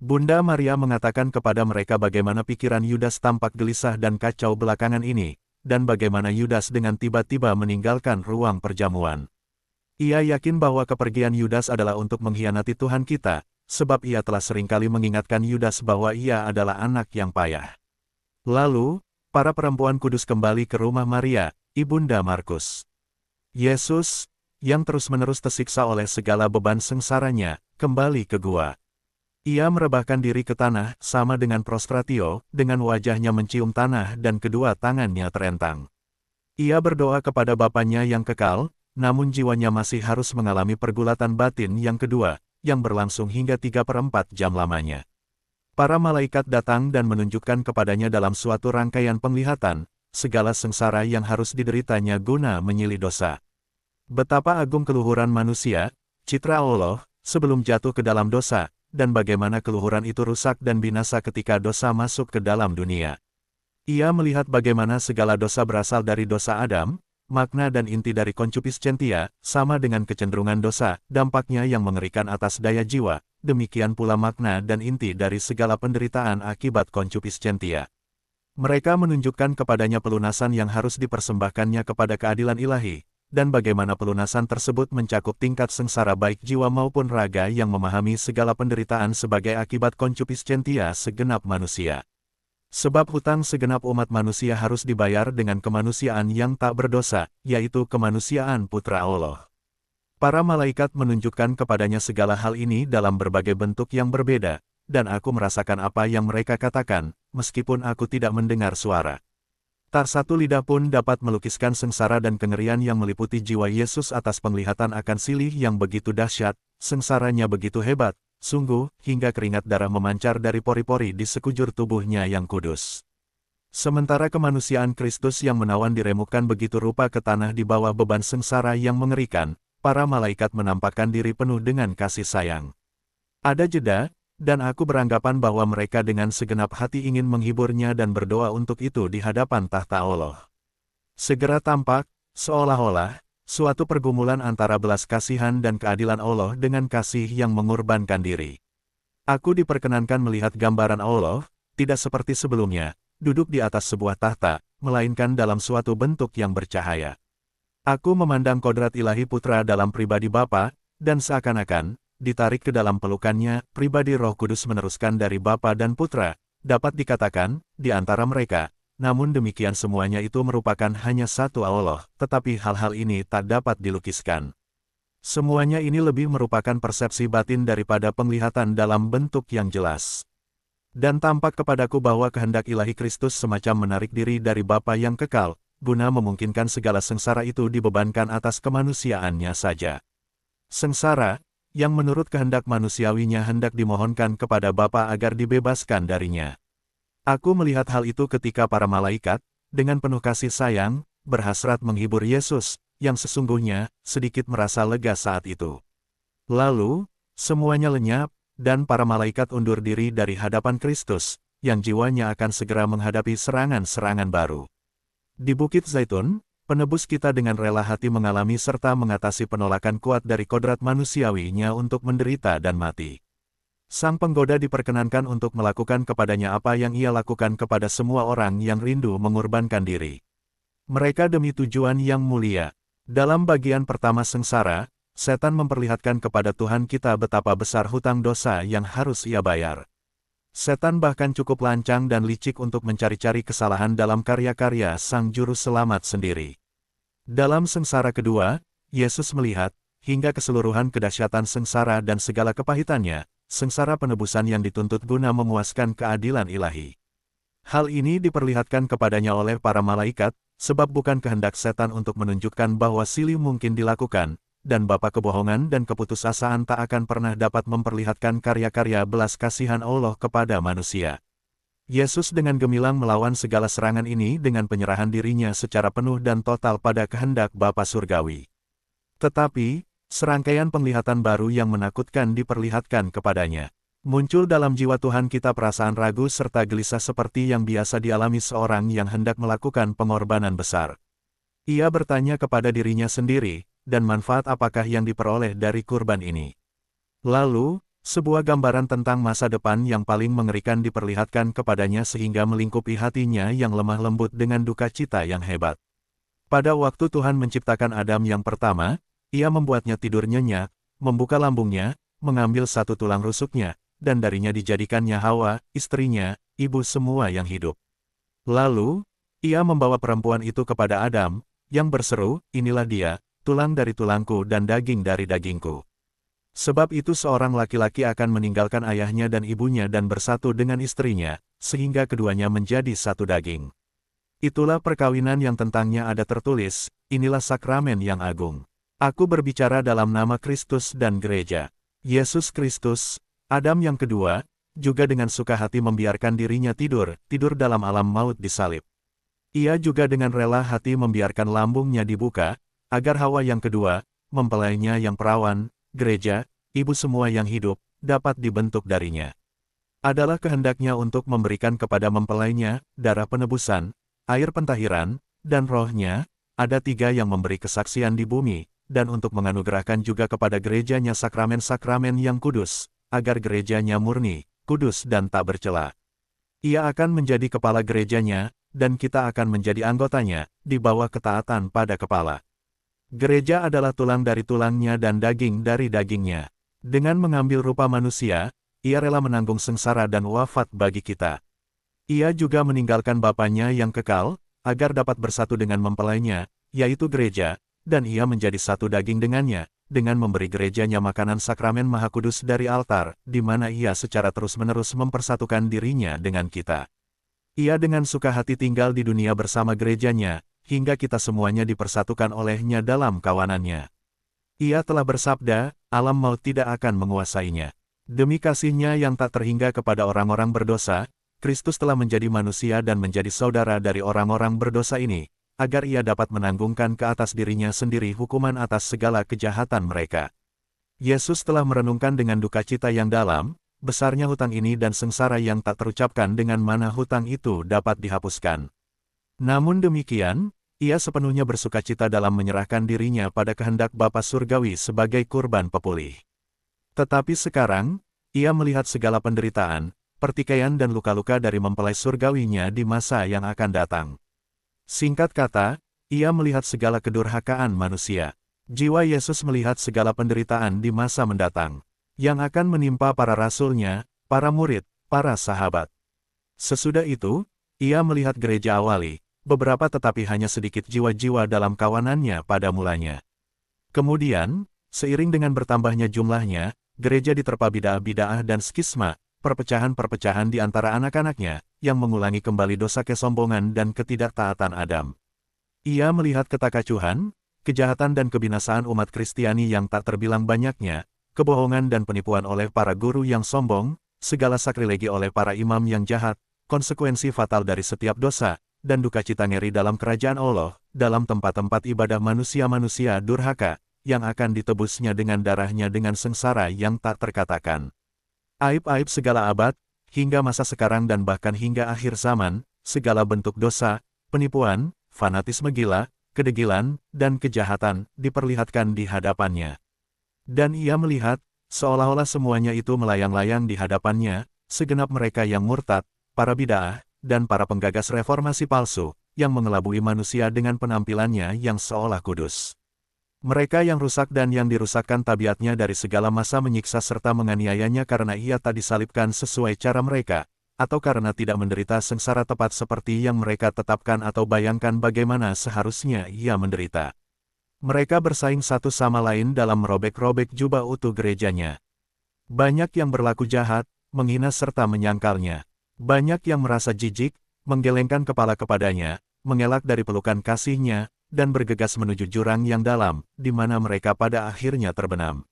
Bunda Maria mengatakan kepada mereka bagaimana pikiran Yudas tampak gelisah dan kacau belakangan ini, dan bagaimana Yudas dengan tiba-tiba meninggalkan ruang perjamuan. Ia yakin bahwa kepergian Yudas adalah untuk mengkhianati Tuhan kita, sebab ia telah seringkali mengingatkan Yudas bahwa ia adalah anak yang payah. Lalu, para perempuan kudus kembali ke rumah Maria, ibunda Markus. Yesus, yang terus-menerus tersiksa oleh segala beban sengsaranya, kembali ke gua. Ia merebahkan diri ke tanah, sama dengan prostratio, dengan wajahnya mencium tanah dan kedua tangannya terentang. Ia berdoa kepada Bapanya yang kekal, namun jiwanya masih harus mengalami pergulatan batin yang kedua, yang berlangsung hingga 3/4 jam lamanya. Para malaikat datang dan menunjukkan kepadanya dalam suatu rangkaian penglihatan, segala sengsara yang harus dideritanya guna menyili dosa. Betapa agung keluhuran manusia, citra Allah, sebelum jatuh ke dalam dosa, dan bagaimana keluhuran itu rusak dan binasa ketika dosa masuk ke dalam dunia. Ia melihat bagaimana segala dosa berasal dari dosa Adam, makna dan inti dari concupiscentia, sama dengan kecenderungan dosa, dampaknya yang mengerikan atas daya jiwa, demikian pula makna dan inti dari segala penderitaan akibat concupiscentia. Mereka menunjukkan kepadanya pelunasan yang harus dipersembahkannya kepada keadilan ilahi, dan bagaimana pelunasan tersebut mencakup tingkat sengsara baik jiwa maupun raga yang memahami segala penderitaan sebagai akibat concupiscentia segenap manusia. Sebab hutang segenap umat manusia harus dibayar dengan kemanusiaan yang tak berdosa, yaitu kemanusiaan Putra Allah. Para malaikat menunjukkan kepadanya segala hal ini dalam berbagai bentuk yang berbeda, dan aku merasakan apa yang mereka katakan, meskipun aku tidak mendengar suara. Tak satu lidah pun dapat melukiskan sengsara dan kengerian yang meliputi jiwa Yesus atas penglihatan akan silih yang begitu dahsyat, sengsaranya begitu hebat, sungguh, hingga keringat darah memancar dari pori-pori di sekujur tubuhnya yang kudus. Sementara kemanusiaan Kristus yang menawan diremukkan begitu rupa ke tanah di bawah beban sengsara yang mengerikan, para malaikat menampakkan diri penuh dengan kasih sayang. Ada jeda, dan aku beranggapan bahwa mereka dengan segenap hati ingin menghiburnya dan berdoa untuk itu di hadapan tahta Allah. Segera tampak, seolah-olah, suatu pergumulan antara belas kasihan dan keadilan Allah dengan kasih yang mengorbankan diri. Aku diperkenankan melihat gambaran Allah, tidak seperti sebelumnya, duduk di atas sebuah tahta, melainkan dalam suatu bentuk yang bercahaya. Aku memandang kodrat ilahi Putra dalam pribadi Bapa, dan seakan-akan, ditarik ke dalam pelukannya, pribadi Roh Kudus meneruskan dari Bapa dan Putra, dapat dikatakan, di antara mereka, namun demikian semuanya itu merupakan hanya satu Allah, tetapi hal-hal ini tak dapat dilukiskan. Semuanya ini lebih merupakan persepsi batin daripada penglihatan dalam bentuk yang jelas. Dan tampak kepadaku bahwa kehendak ilahi Kristus semacam menarik diri dari Bapa yang kekal, guna memungkinkan segala sengsara itu dibebankan atas kemanusiaannya saja. Sengsara, yang menurut kehendak manusiawinya hendak dimohonkan kepada Bapa agar dibebaskan darinya. Aku melihat hal itu ketika para malaikat, dengan penuh kasih sayang, berhasrat menghibur Yesus, yang sesungguhnya, sedikit merasa lega saat itu. Lalu, semuanya lenyap, dan para malaikat undur diri dari hadapan Kristus, yang jiwanya akan segera menghadapi serangan-serangan baru. Di Bukit Zaitun, penebus kita dengan rela hati mengalami serta mengatasi penolakan kuat dari kodrat manusiawinya untuk menderita dan mati. Sang penggoda diperkenankan untuk melakukan kepadanya apa yang ia lakukan kepada semua orang yang rindu mengorbankan diri. Mereka demi tujuan yang mulia. Dalam bagian pertama sengsara, setan memperlihatkan kepada Tuhan kita betapa besar hutang dosa yang harus ia bayar. Setan bahkan cukup lancang dan licik untuk mencari-cari kesalahan dalam karya-karya Sang Juru Selamat sendiri. Dalam sengsara kedua, Yesus melihat, hingga keseluruhan kedahsyatan sengsara dan segala kepahitannya, sengsara penebusan yang dituntut guna memuaskan keadilan ilahi. Hal ini diperlihatkan kepadanya oleh para malaikat, sebab bukan kehendak setan untuk menunjukkan bahwa silih mungkin dilakukan, dan bapa kebohongan dan keputusasaan tak akan pernah dapat memperlihatkan karya-karya belas kasihan Allah kepada manusia. Yesus dengan gemilang melawan segala serangan ini dengan penyerahan dirinya secara penuh dan total pada kehendak Bapa Surgawi. Tetapi, serangkaian penglihatan baru yang menakutkan diperlihatkan kepadanya. Muncul dalam jiwa Tuhan kita perasaan ragu serta gelisah seperti yang biasa dialami seorang yang hendak melakukan pengorbanan besar. Ia bertanya kepada dirinya sendiri, dan manfaat apakah yang diperoleh dari kurban ini? Lalu, Sebuah gambaran tentang masa depan yang paling mengerikan diperlihatkan kepadanya sehingga melingkupi hatinya yang lemah lembut dengan duka cita yang hebat. Pada waktu Tuhan menciptakan Adam yang pertama, Ia membuatnya tidur nyenyak, membuka lambungnya, mengambil satu tulang rusuknya, dan darinya dijadikannya Hawa, istrinya, ibu semua yang hidup. Lalu, Ia membawa perempuan itu kepada Adam, yang berseru, "Inilah dia, tulang dari tulangku dan daging dari dagingku." Sebab itu seorang laki-laki akan meninggalkan ayahnya dan ibunya dan bersatu dengan istrinya, sehingga keduanya menjadi satu daging. Itulah perkawinan yang tentangnya ada tertulis, inilah sakramen yang agung. Aku berbicara dalam nama Kristus dan gereja. Yesus Kristus, Adam yang kedua, juga dengan suka hati membiarkan dirinya tidur dalam alam maut disalib. Ia juga dengan rela hati membiarkan lambungnya dibuka, agar Hawa yang kedua, mempelainya yang perawan, gereja, ibu semua yang hidup, dapat dibentuk darinya. Adalah kehendaknya untuk memberikan kepada mempelainya, darah penebusan, air pentahiran, dan rohnya, ada 3 yang memberi kesaksian di bumi, dan untuk menganugerahkan juga kepada gerejanya sakramen-sakramen yang kudus, agar gerejanya murni, kudus dan tak bercela. Ia akan menjadi kepala gerejanya, dan kita akan menjadi anggotanya, di bawah ketaatan pada kepala. Gereja adalah tulang dari tulangnya dan daging dari dagingnya. Dengan mengambil rupa manusia, Ia rela menanggung sengsara dan wafat bagi kita. Ia juga meninggalkan Bapanya yang kekal, agar dapat bersatu dengan mempelainya, yaitu gereja, dan Ia menjadi satu daging dengannya, dengan memberi gerejanya makanan sakramen Maha Kudus dari altar, di mana Ia secara terus-menerus mempersatukan dirinya dengan kita. Ia dengan suka hati tinggal di dunia bersama gerejanya, hingga kita semuanya dipersatukan olehnya dalam kawanannya. Ia telah bersabda, alam maut tidak akan menguasainya. Demi kasih-Nya yang tak terhingga kepada orang-orang berdosa, Kristus telah menjadi manusia dan menjadi saudara dari orang-orang berdosa ini, agar Ia dapat menanggungkan ke atas dirinya sendiri hukuman atas segala kejahatan mereka. Yesus telah merenungkan dengan duka cita yang dalam, besarnya hutang ini dan sengsara yang tak terucapkan dengan mana hutang itu dapat dihapuskan. Namun demikian, Ia sepenuhnya bersukacita dalam menyerahkan dirinya pada kehendak Bapa Surgawi sebagai kurban pepulih. Tetapi sekarang, Ia melihat segala penderitaan, pertikaian dan luka-luka dari mempelai surgawinya di masa yang akan datang. Singkat kata, Ia melihat segala kedurhakaan manusia. Jiwa Yesus melihat segala penderitaan di masa mendatang, yang akan menimpa para rasul-Nya, para murid, para sahabat. Sesudah itu, Ia melihat gereja awali, beberapa tetapi hanya sedikit jiwa-jiwa dalam kawanannya pada mulanya. Kemudian, seiring dengan bertambahnya jumlahnya, gereja diterpa bid'ah-bid'ah dan skisma, perpecahan-perpecahan di antara anak-anaknya, yang mengulangi kembali dosa kesombongan dan ketidaktaatan Adam. Ia melihat ketakacuhan, kejahatan dan kebinasaan umat Kristiani yang tak terbilang banyaknya, kebohongan dan penipuan oleh para guru yang sombong, segala sakrilegi oleh para imam yang jahat, konsekuensi fatal dari setiap dosa, dan duka cita ngeri dalam kerajaan Allah, dalam tempat-tempat ibadah manusia-manusia durhaka, yang akan ditebusnya dengan darahnya dengan sengsara yang tak terkatakan. Aib-aib segala abad, hingga masa sekarang dan bahkan hingga akhir zaman, segala bentuk dosa, penipuan, fanatisme gila, kedegilan, dan kejahatan, diperlihatkan di hadapannya. Dan Ia melihat, seolah-olah semuanya itu melayang-layang di hadapannya, segenap mereka yang murtad, para bid'ah, dan para penggagas reformasi palsu, yang mengelabui manusia dengan penampilannya yang seolah kudus. Mereka yang rusak dan yang dirusakkan tabiatnya dari segala masa menyiksa serta menganiayanya karena Ia tak disalibkan sesuai cara mereka, atau karena tidak menderita sengsara tepat seperti yang mereka tetapkan atau bayangkan bagaimana seharusnya Ia menderita. Mereka bersaing satu sama lain dalam merobek-robek jubah utuh gerejanya. Banyak yang berlaku jahat, menghina serta menyangkalnya. Banyak yang merasa jijik, menggelengkan kepala kepadanya, mengelak dari pelukan kasih-Nya, dan bergegas menuju jurang yang dalam, di mana mereka pada akhirnya terbenam.